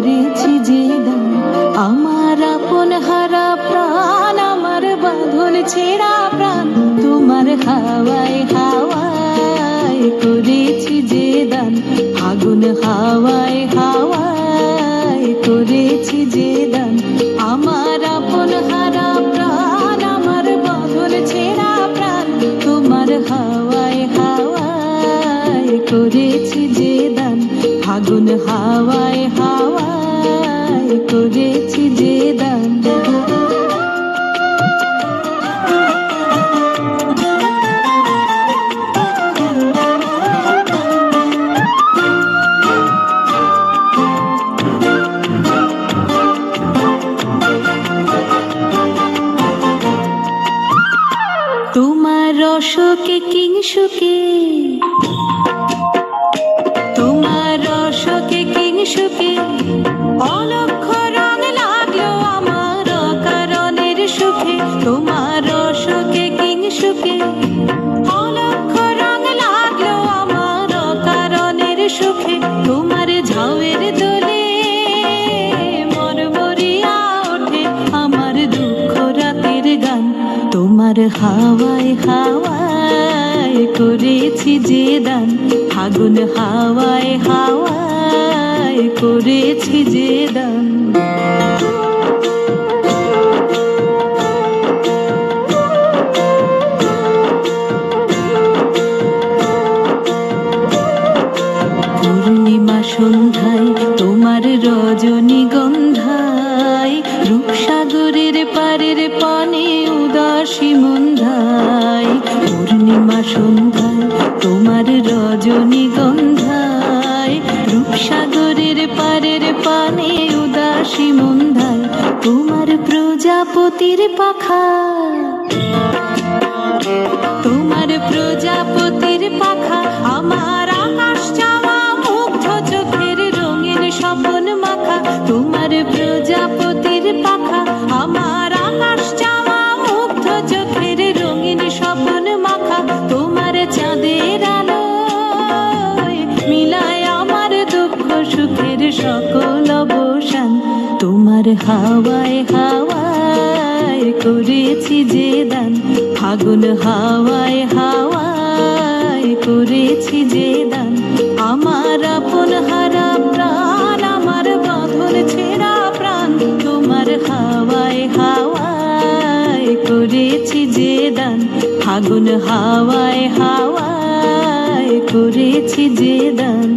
করেছি যে দান আমার আপন হারা প্রাণ আমার বাঁধন ছেঁড়া প্রাণ তোমার হাওয়ায় হাওয়ায় করেছি যে দান আগুন হাওয়ায় হাওয়ায় করেছি যে দান আমার আপন হারা প্রাণ আমার বাঁধন ছেঁড়া প্রাণ তোমার হাওয়ায় হাওয়ায় করেছি যে দান আগুন হাওয়ায় হাওয়ায় করেছি যে দান তোমার রসকে কিংসুকে তোমার রসকে কিংসুকে অলক্ষ রং লাগলো আমার কারণের সুখে তোমার রসকে কিংসুকে অলক্ষ রং লাগলো আমার কারণের সুখে তোমার ঝাউয়ের দোলে মরমরিয়া ওঠে আমার দুঃখ রাতের গান তোমার হাওয়ায় হাওয়ায় করেছি যে দান আগুন হাওয়ায় হাওয়ায় করেছি যে দান পূর্ণিমা সন্ধ্যায় তোমার রজনীগন্ধায় রূপসাগরের পারের পানে উদাসী মন্ধায় পূর্ণিমা সন্ধ্যায় তোমার রজনীগন্ধায় রূপসাগরের পারের পানে উদাসী মন্ধায় তোমার প্রজাপতির পাখা তোমার প্রজাপতির পাখা আমার আকাশ চাওয়া মুগ্ধ চোখের রঙিন স্বপন মাখা তোমার প্রজাপতির পাখা আমার আকাশ চাওয়া মুগ্ধ চোখের রঙিন স্বপন মাখা তোমার চাঁদের আলোয় মিলায় আমার দুঃখ সুখের সকল অবসান তোমার হাওয়ায় হাওয়ায় করেছি যে দান আগুন হাওয়ায় হাওয়ায় করেছি যে দান আমার আপন হারা প্রাণ আমার বাঁধন ছেঁড়া প্রাণ তোমার হাওয়ায় হাওয়ায় করেছি যে দান আগুন হাওয়ায় হাওয়ায় করেছি যে দান